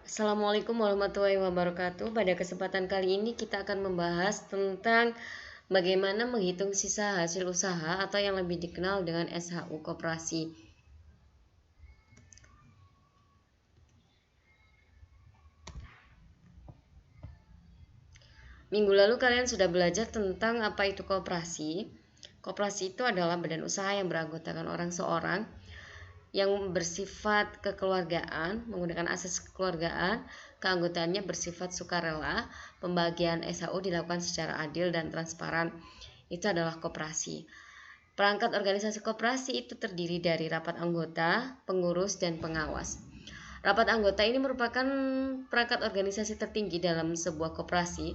Assalamualaikum warahmatullahi wabarakatuh. Pada kesempatan kali ini kita akan membahas tentang bagaimana menghitung sisa hasil usaha atau yang lebih dikenal dengan SHU koperasi. Minggu lalu kalian sudah belajar tentang apa itu koperasi. Koperasi itu adalah badan usaha yang beranggotakan orang seorang yang bersifat kekeluargaan, menggunakan asas kekeluargaan. Keanggotaannya bersifat sukarela. Pembagian SHU dilakukan secara adil dan transparan. Itu adalah koperasi. Perangkat organisasi koperasi itu terdiri dari rapat anggota, pengurus, dan pengawas. Rapat anggota ini merupakan perangkat organisasi tertinggi dalam sebuah koperasi.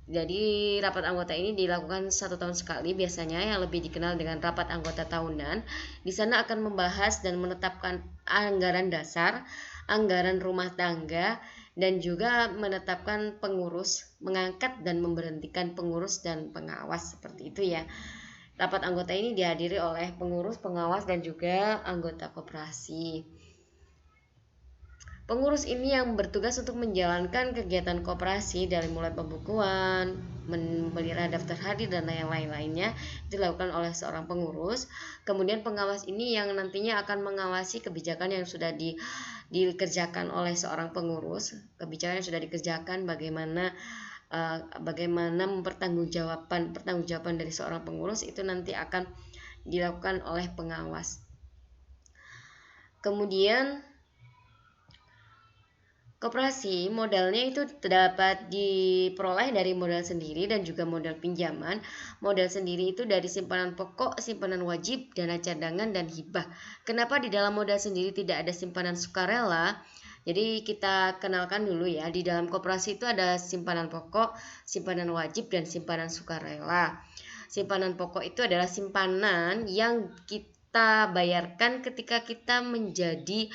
Jadi rapat anggota ini dilakukan 1 tahun sekali biasanya, yang lebih dikenal dengan rapat anggota tahunan. Di sana akan membahas dan menetapkan anggaran dasar, anggaran rumah tangga, dan juga menetapkan pengurus, mengangkat dan memberhentikan pengurus dan pengawas, seperti itu ya. Rapat anggota ini dihadiri oleh pengurus, pengawas, dan juga anggota koperasi. Pengurus ini yang bertugas untuk menjalankan kegiatan koperasi dari mulai pembukuan, memelihara daftar hadir, dan yang lain-lainnya dilakukan oleh seorang pengurus. Kemudian pengawas ini yang nantinya akan mengawasi kebijakan yang sudah dikerjakan oleh seorang pengurus. Kebijakan yang sudah dikerjakan bagaimana pertanggungjawaban dari seorang pengurus itu nanti akan dilakukan oleh pengawas. Kemudian koperasi modalnya itu dapat diperoleh dari modal sendiri dan juga modal pinjaman. Modal sendiri itu dari simpanan pokok, simpanan wajib, dana cadangan, dan hibah. Kenapa di dalam modal sendiri tidak ada simpanan sukarela? Jadi kita kenalkan dulu ya, di dalam koperasi itu ada simpanan pokok, simpanan wajib, dan simpanan sukarela. Simpanan pokok itu adalah simpanan yang kita bayarkan ketika kita menjadi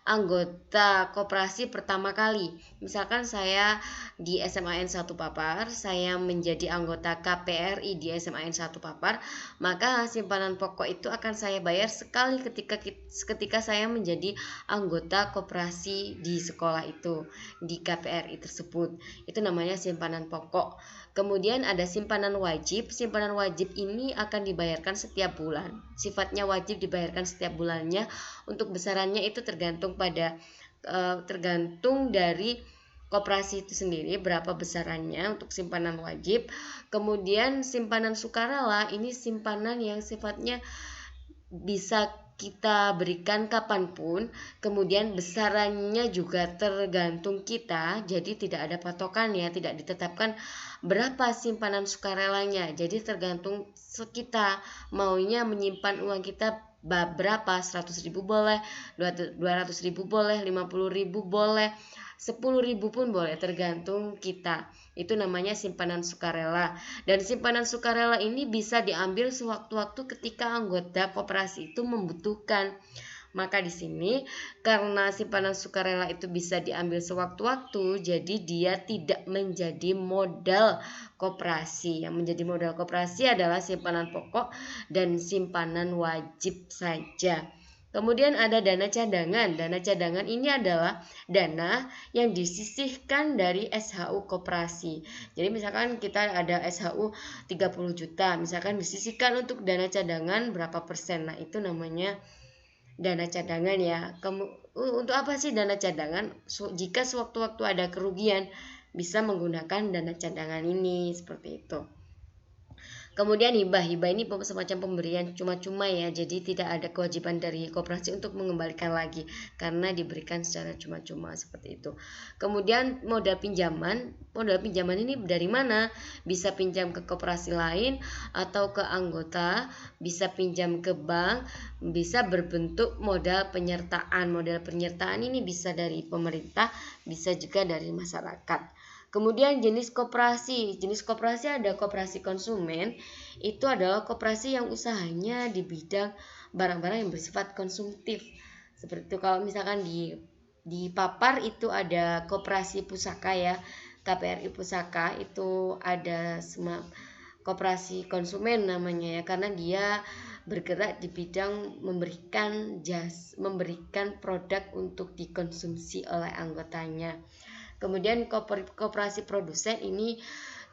anggota koperasi pertama kali. Misalkan saya di SMAN 1 Papar, saya menjadi anggota KPRI di SMAN 1 Papar, maka simpanan pokok itu akan saya bayar sekali ketika saya menjadi anggota koperasi di sekolah itu, di KPRI tersebut. Itu namanya simpanan pokok. Kemudian ada simpanan wajib. Simpanan wajib ini akan dibayarkan setiap bulan. Sifatnya wajib dibayarkan setiap bulannya. Untuk besarannya itu tergantung dari koperasi itu sendiri, berapa besarannya untuk simpanan wajib. Kemudian simpanan sukarela ini simpanan yang sifatnya bisa kita berikan kapanpun, kemudian besarannya juga tergantung kita, jadi tidak ada patokan ya, tidak ditetapkan berapa simpanan sukarelanya, jadi tergantung kita maunya menyimpan uang kita berapa, 100.000 boleh, 200.000 boleh, 50.000 boleh, 10.000 pun boleh, tergantung kita. Itu namanya simpanan sukarela. Dan simpanan sukarela ini bisa diambil sewaktu-waktu ketika anggota koperasi itu membutuhkan. Maka di sini karena simpanan sukarela itu bisa diambil sewaktu-waktu, jadi dia tidak menjadi modal koperasi. Yang menjadi modal koperasi adalah simpanan pokok dan simpanan wajib saja. Kemudian ada dana cadangan. Dana cadangan ini adalah dana yang disisihkan dari SHU koperasi. Jadi misalkan kita ada SHU 30 juta, misalkan disisihkan untuk dana cadangan berapa persen. Nah, itu namanya dana cadangan ya. Untuk apa sih dana cadangan? Jika sewaktu-waktu ada kerugian, bisa menggunakan dana cadangan ini, seperti itu. Kemudian hibah ini semacam pemberian cuma-cuma ya, jadi tidak ada kewajiban dari koperasi untuk mengembalikan lagi karena diberikan secara cuma-cuma, seperti itu. Kemudian modal pinjaman ini dari mana? Bisa pinjam ke koperasi lain atau ke anggota, bisa pinjam ke bank, bisa berbentuk modal penyertaan. Modal penyertaan ini bisa dari pemerintah, bisa juga dari masyarakat. Kemudian jenis koperasi ada koperasi konsumen. Itu adalah koperasi yang usahanya di bidang barang-barang yang bersifat konsumtif. Seperti itu, kalau misalkan di Papar itu ada koperasi pusaka ya, KPRI Pusaka itu ada koperasi konsumen namanya ya, karena dia bergerak di bidang memberikan produk untuk dikonsumsi oleh anggotanya. Kemudian koperasi produsen ini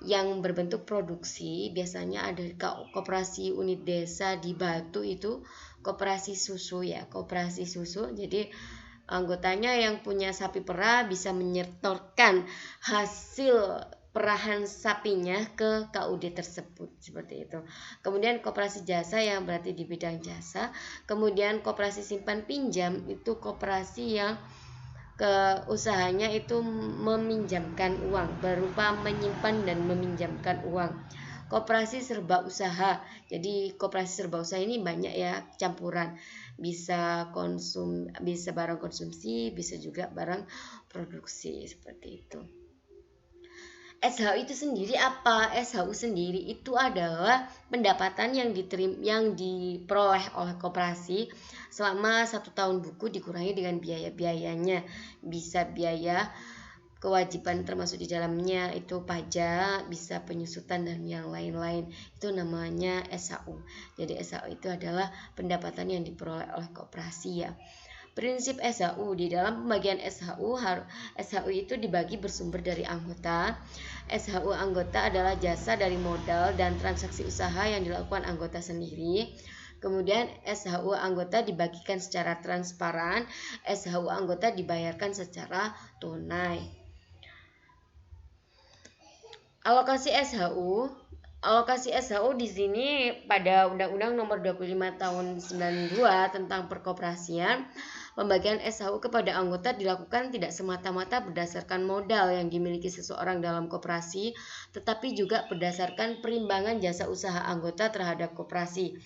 yang berbentuk produksi, biasanya ada koperasi unit desa di Batu itu koperasi susu ya, koperasi susu. Jadi anggotanya yang punya sapi perah bisa menyetorkan hasil perahan sapinya ke KUD tersebut, seperti itu. Kemudian koperasi jasa yang berarti di bidang jasa. Kemudian koperasi simpan pinjam itu koperasi yang usahanya itu meminjamkan uang berupa menyimpan dan meminjamkan uang. Koperasi serba usaha. Jadi koperasi serba usaha ini banyak ya, campuran. Bisa barang konsumsi, bisa juga barang produksi, seperti itu. SHU itu sendiri apa? SHU sendiri itu adalah pendapatan yang diperoleh oleh koperasi selama 1 tahun buku dikurangi dengan biaya-biayanya. Bisa biaya kewajiban termasuk di dalamnya itu pajak, bisa penyusutan dan yang lain-lain. Itu namanya SHU. Jadi SHU itu adalah pendapatan yang diperoleh oleh koperasi ya. Prinsip SHU, di dalam pembagian SHU itu dibagi bersumber dari anggota. SHU anggota adalah jasa dari modal dan transaksi usaha yang dilakukan anggota sendiri. Kemudian SHU anggota dibagikan secara transparan, SHU anggota dibayarkan secara tunai. Alokasi SHU di sini pada Undang-Undang Nomor 25 Tahun 92 tentang Perkoperasian, pembagian SHU kepada anggota dilakukan tidak semata-mata berdasarkan modal yang dimiliki seseorang dalam koperasi, tetapi juga berdasarkan perimbangan jasa usaha anggota terhadap koperasi.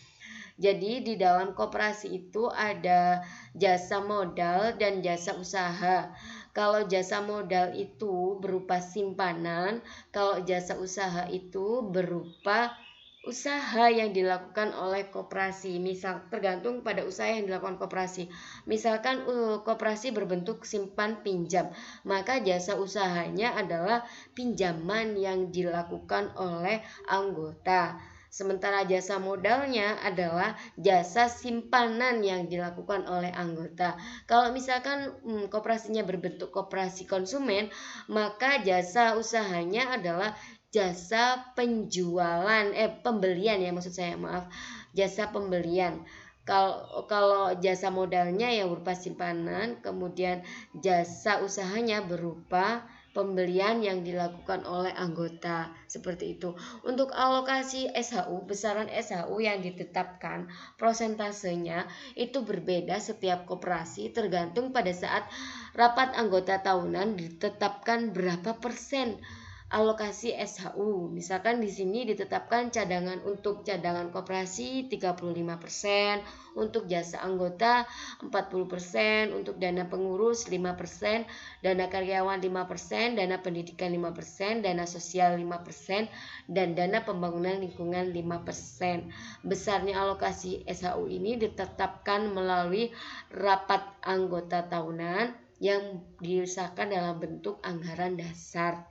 Jadi di dalam koperasi itu ada jasa modal dan jasa usaha. Kalau jasa modal itu berupa simpanan, kalau jasa usaha itu berupa usaha yang dilakukan oleh koperasi. Misal tergantung pada usaha yang dilakukan koperasi. Misalkan koperasi berbentuk simpan pinjam, maka jasa usahanya adalah pinjaman yang dilakukan oleh anggota. Sementara jasa modalnya adalah jasa simpanan yang dilakukan oleh anggota. Kalau misalkan koperasinya berbentuk koperasi konsumen, maka jasa usahanya adalah jasa pembelian ya, maksud saya, jasa pembelian. Kalau jasa modalnya yang berupa simpanan, kemudian jasa usahanya berupa pembelian yang dilakukan oleh anggota, seperti itu. Untuk alokasi SHU, besaran SHU yang ditetapkan prosentasenya itu berbeda setiap koperasi, tergantung pada saat rapat anggota tahunan ditetapkan berapa persen alokasi SHU. Misalkan di sini ditetapkan untuk cadangan koperasi 35%, untuk jasa anggota 40%, untuk dana pengurus 5%, dana karyawan 5%, dana pendidikan 5%, dana sosial 5%, dan dana pembangunan lingkungan 5%. Besarnya alokasi SHU ini ditetapkan melalui rapat anggota tahunan yang disahkan dalam bentuk anggaran dasar.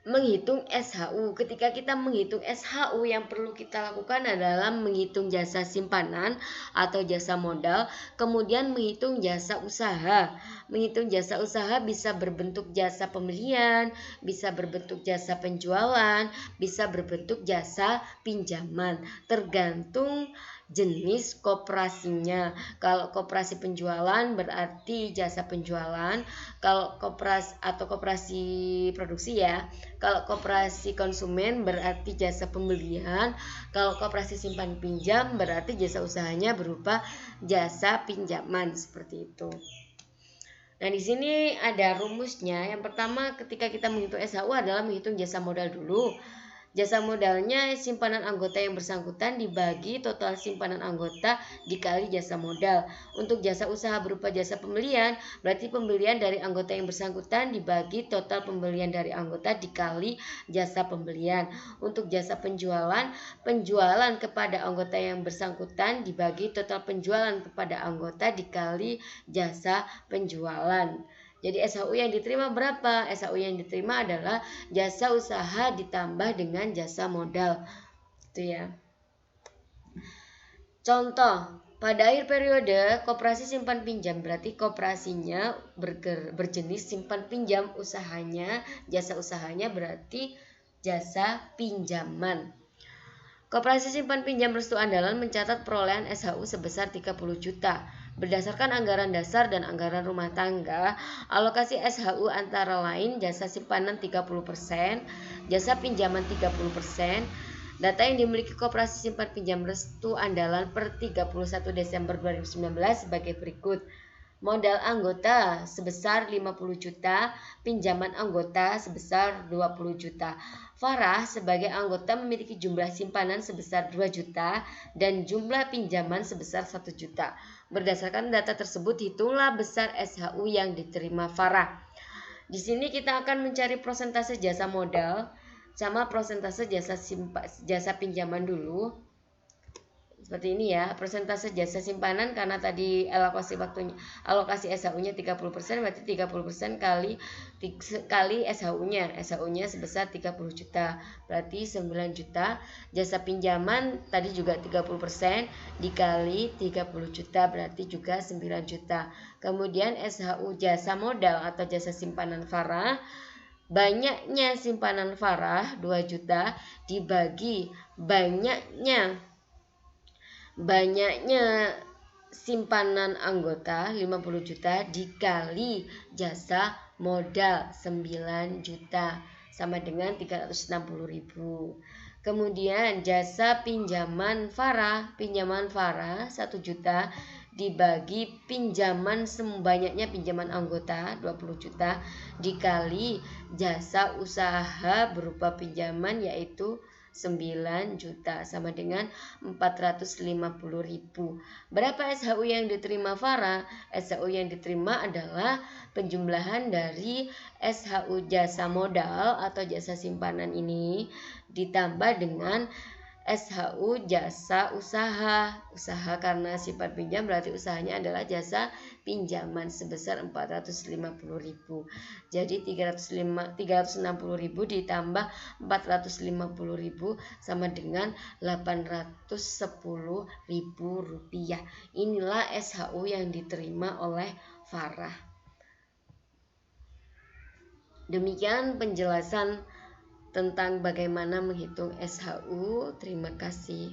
Menghitung SHU. Ketika kita menghitung SHU, yang perlu kita lakukan adalah menghitung jasa simpanan atau jasa modal, kemudian menghitung jasa usaha. Menghitung jasa usaha bisa berbentuk jasa pembelian, bisa berbentuk jasa penjualan, bisa berbentuk jasa pinjaman, tergantung jenis koperasinya. Kalau koperasi penjualan berarti jasa penjualan, kalau koperasi produksi ya. Kalau koperasi konsumen berarti jasa pembelian, kalau koperasi simpan pinjam berarti jasa usahanya berupa jasa pinjaman, seperti itu. Nah, di sini ada rumusnya. Yang pertama, ketika kita menghitung SHU adalah menghitung jasa modal dulu. Jasa modalnya simpanan anggota yang bersangkutan dibagi total simpanan anggota dikali jasa modal. Untuk jasa usaha berupa jasa pembelian, berarti pembelian dari anggota yang bersangkutan dibagi total pembelian dari anggota dikali jasa pembelian. Untuk jasa penjualan kepada anggota yang bersangkutan dibagi total penjualan kepada anggota dikali jasa penjualan. Jadi SHU yang diterima berapa? SHU yang diterima adalah jasa usaha ditambah dengan jasa modal. Itu ya. Contoh, pada akhir periode koperasi simpan pinjam berarti koperasinya berjenis simpan pinjam, usahanya, jasa usahanya berarti jasa pinjaman. Koperasi simpan pinjam Restu Andalan mencatat perolehan SHU sebesar 30 juta. Berdasarkan anggaran dasar dan anggaran rumah tangga, alokasi SHU antara lain jasa simpanan 30%, jasa pinjaman 30%. Data yang dimiliki Koperasi Simpan Pinjam Restu Andalan per 31 Desember 2019 sebagai berikut. Modal anggota sebesar 50 juta, pinjaman anggota sebesar 20 juta. Farah sebagai anggota memiliki jumlah simpanan sebesar 2 juta dan jumlah pinjaman sebesar 1 juta. Berdasarkan data tersebut, hitunglah besar SHU yang diterima Farah. Di sini kita akan mencari persentase jasa modal sama persentase jasa pinjaman dulu. Seperti ini ya, persentase jasa simpanan karena tadi alokasi SHU-nya 30%, berarti 30% kali SHU-nya. SHU-nya sebesar 30 juta, berarti 9 juta. Jasa pinjaman tadi juga 30% dikali 30 juta, berarti juga 9 juta. Kemudian SHU jasa modal atau jasa simpanan Farah, banyaknya simpanan Farah 2 juta dibagi banyaknya simpanan anggota 50 juta dikali jasa modal 9 juta sama dengan 360.000. Kemudian jasa pinjaman Farah 1 juta dibagi banyaknya pinjaman anggota 20 juta dikali jasa usaha berupa pinjaman yaitu 9 juta sama dengan 450.000. Berapa SHU yang diterima Farah? SHU yang diterima adalah penjumlahan dari SHU jasa modal atau jasa simpanan ini ditambah dengan SHU jasa usaha karena sifat pinjam berarti usahanya adalah jasa pinjaman sebesar 450.000. Jadi 360.000 ditambah 450.000 sama dengan 810.000 rupiah. Inilah SHU yang diterima oleh Farah. Demikian penjelasan tentang bagaimana menghitung SHU. Terima kasih.